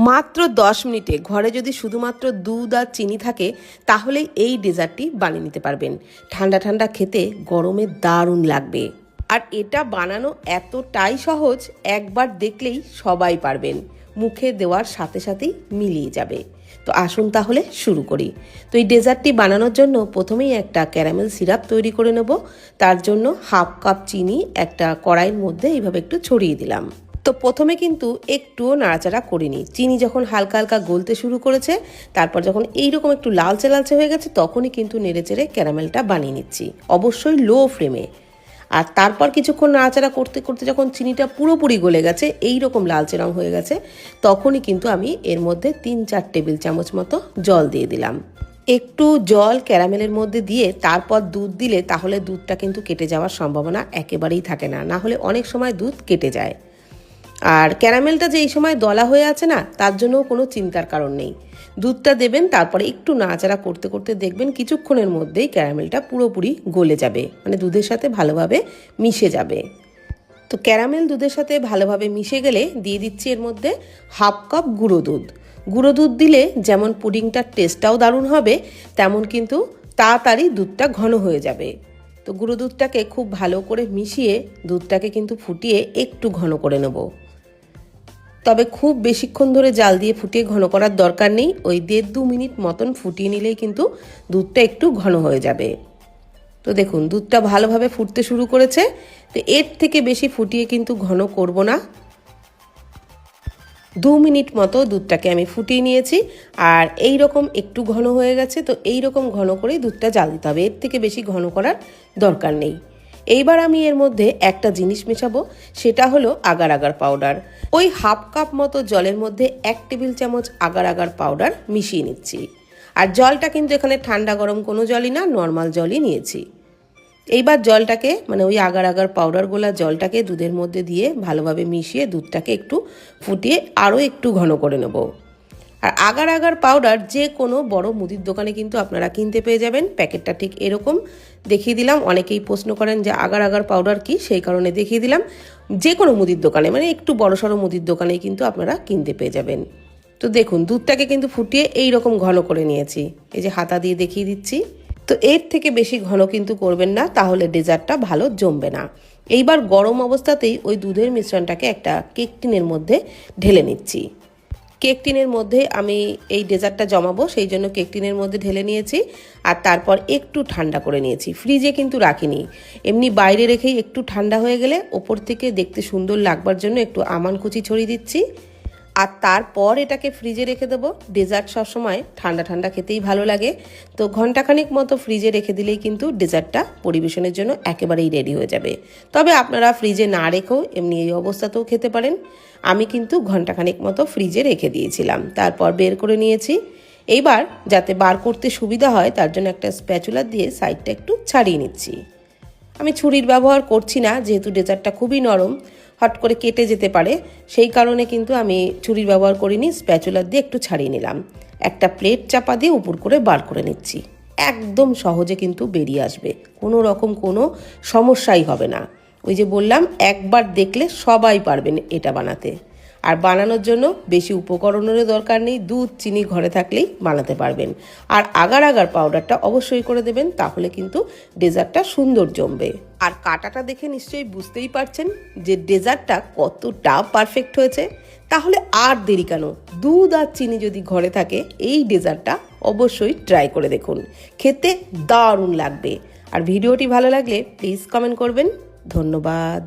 মাত্র 10 মিনিটে ঘরে যদি শুধুমাত্র দুধ আর চিনি থাকে তাহলেই এই ডেজার্টটি বানিয়ে নিতে পারবেন। ঠান্ডা ঠান্ডা খেতে গরমে দারুণ লাগবে। আর এটা বানানো এতটাই সহজ, একবার দেখলেই সবাই পারবেন, মুখে দেওয়ার সাথে সাথেই মিলিয়ে যাবে। তো আসুন তাহলে শুরু করি। তো এই ডেজার্টটি বানানোর জন্য প্রথমেই একটা ক্যারামেল সিরাপ তৈরি করে নেব। তার জন্য হাফ কাপ চিনি একটা কড়াইয়ের মধ্যে এইভাবে একটু ছড়িয়ে দিলাম। তো প্রথমে কিন্তু একটুও নাড়াচাড়া করিনি। চিনি যখন হালকা হালকা গলতে শুরু করেছে, তারপর যখন এইরকম একটু লালচে লালচে হয়ে গেছে, তখনই কিন্তু নেড়েচেড়ে ক্যারামেলটা বানিয়ে নিচ্ছি, অবশ্যই লো ফ্লেমে। আর তারপর কিছুক্ষণ নাড়াচাড়া করতে করতে যখন চিনিটা পুরোপুরি গলে গেছে, এই রকম লালচে রং হয়ে গেছে, তখনই কিন্তু আমি এর মধ্যে 3-4 টেবিল চামচ মতো জল দিয়ে দিলাম। একটু জল ক্যারামেলের মধ্যে দিয়ে তারপর দুধ দিলে তাহলে দুধটা কিন্তু কেটে যাওয়ার সম্ভাবনা একেবারেই থাকে না, না হলে অনেক সময় দুধ কেটে যায়। আর ক্যারামেলটা যে এই সময় দলা হয়ে আছে না, তার জন্য কোনো চিন্তার কারণ নেই। দুধটা দেবেন, তারপরে একটু নাড়াচাড়া করতে করতে দেখবেন কিছুক্ষণের মধ্যেই ক্যারামেলটা পুরোপুরি গলে যাবে, মানে দুধের সাথে ভালোভাবে মিশে যাবে। তো ক্যারামেল দুধের সাথে ভালোভাবে মিশে গেলে দিয়ে দিচ্ছি এর মধ্যে হাফ কাপ গুঁড়ো দুধ। গুঁড়ো দুধ দিলে যেমন পুডিংটার টেস্টটাও দারুণ হবে, তেমন কিন্তু তাড়াতাড়ি দুধটা ঘন হয়ে যাবে। তো গুঁড়ো দুধটাকে খুব ভালো করে মিশিয়ে দুধটাকে কিন্তু ফুটিয়ে একটু ঘন করে নেব। তবে খুব বেশিক্ষণ ধরে জাল দিয়ে ফুটিয়ে ঘন করার দরকার নেই, ওই 1.5-2 মিনিট মতন ফুটিয়ে নিলেই কিন্তু দুধটা একটু ঘন হয়ে যাবে। তো দেখুন দুধটা ভালোভাবে ফুটতে শুরু করেছে। তো এর থেকে বেশি ফুটিয়ে কিন্তু ঘন করব না। 2 মিনিট মতো দুধটাকে আমি ফুটিয়ে নিয়েছি, আর এই রকম একটু ঘন হয়ে গেছে। তো এই রকম ঘন করেই দুধটা জাল দিতে হবে, এর থেকে বেশি ঘন করার দরকার নেই। এইবার আমি এর মধ্যে একটা জিনিস মেশাবো, সেটা হলো আগার আগার পাউডার। ওই হাফ কাপ মতো জলের মধ্যে 1 টেবিল চামচ আগার আগার পাউডার মিশিয়ে নিচ্ছি। আর জলটা কিন্তু এখানে ঠান্ডা গরম কোনো জলই না, নর্মাল জলই নিয়েছি। এইবার জলটাকে, মানে ওই আগার আগার পাউডার গোলা জলটাকে দুধের মধ্যে দিয়ে ভালোভাবে মিশিয়ে দুধটাকে একটু ফুটিয়ে আরও একটু ঘন করে নেব। আর আগার আগার পাউডার যে কোনো বড় মুদির দোকানে কিন্তু আপনারা কিনতে পেয়ে যাবেন। প্যাকেটটা ঠিক এরকম দেখিয়ে দিলাম। অনেকেই প্রশ্ন করেন যে আগার আগার পাউডার কি, সেই কারণে দেখিয়ে দিলাম। যে কোনো মুদির দোকানে, মানে একটু বড়সড় মুদির দোকানেই কিন্তু আপনারা কিনতে পেয়ে যাবেন। তো দেখুন দুধটাকে কিন্তু ফুটিয়ে এই রকম ঘন করে নিয়েছি, এই যে হাতা দিয়ে দেখিয়ে দিচ্ছি। তো এর থেকে বেশি ঘন কিন্তু করবেন না, তাহলে ডেজার্টটা ভালো জমবে না। এইবার গরম অবস্থাতেই ওই দুধের মিশ্রণটাকে একটা কেক টিনের মধ্যে ঢেলে নিচ্ছি। কেক টিনের মধ্যে আমি এই ডেজার্টটা জমাবো, সেই জন্য কেক টিনের মধ্যে ঢেলে নিয়েছি। আর তারপর একটু ঠান্ডা করে নিয়েছি, ফ্রিজে কিন্তু রাখিনি, এমনি বাইরে রেখেই একটু ঠান্ডা হয়ে গেলে ওপর থেকে দেখতে সুন্দর লাগবার জন্য একটু আমান কুচি ছড়িয়ে দিচ্ছি। আর তারপর এটাকে ফ্রিজে রেখে দেবো। ডেজার্ট সবসময় ঠান্ডা ঠান্ডা খেতেই ভালো লাগে। তো ঘন্টাখানিক মতো ফ্রিজে রেখে দিলেই কিন্তু ডেজার্টটা পরিবেশনের জন্য একেবারেই রেডি হয়ে যাবে। তবে আপনারা ফ্রিজে না রেখেও এমনি এই অবস্থাতেও খেতে পারেন। আমি কিন্তু ঘন্টাখানিক মতো ফ্রিজে রেখে দিয়েছিলাম, তারপর বের করে নিয়েছি। এইবার যাতে বার করতে সুবিধা হয় তার জন্য একটা স্প্যাচুলা দিয়ে সাইডটা একটু ছাড়িয়ে নিচ্ছি। আমি ছুরির ব্যবহার করছি না, যেহেতু ডেজার্টটা খুবই নরম, হট করে কেটে যেতে পারে, সেই কারণে কিন্তু আমি ছুরির ব্যবহার করিনি, স্প্যাচুলার দিয়ে একটু ছাড়িয়ে নিলাম। একটা প্লেট চাপা দিয়ে উপর করে বার করে নিচ্ছি। একদম সহজে কিন্তু বেরিয়ে আসবে, কোনো রকম কোনো সমস্যাই হবে না। ওই যে বললাম, একবার দেখলে সবাই পারবেন এটা বানাতে। আর বানানোর জন্য বেশি উপকরণেরও দরকার নেই, দুধ চিনি ঘরে থাকলেই বানাতে পারবেন। আর আগার আগার পাউডারটা অবশ্যই করে দেবেন, তাহলে কিন্তু ডেজার্টটা সুন্দর জমবে। আর কাটাটা দেখে নিশ্চয়ই বুঝতেই পারছেন যে ডেজার্টটা কতটা পারফেক্ট হয়েছে। তাহলে আর দেরি কেন, দুধ আর চিনি যদি ঘরে থাকে এই ডেজার্টটা অবশ্যই ট্রাই করে দেখুন, খেতে দারুণ লাগবে। আর ভিডিওটি ভালো লাগলে প্লিজ কমেন্ট করবেন। ধন্যবাদ।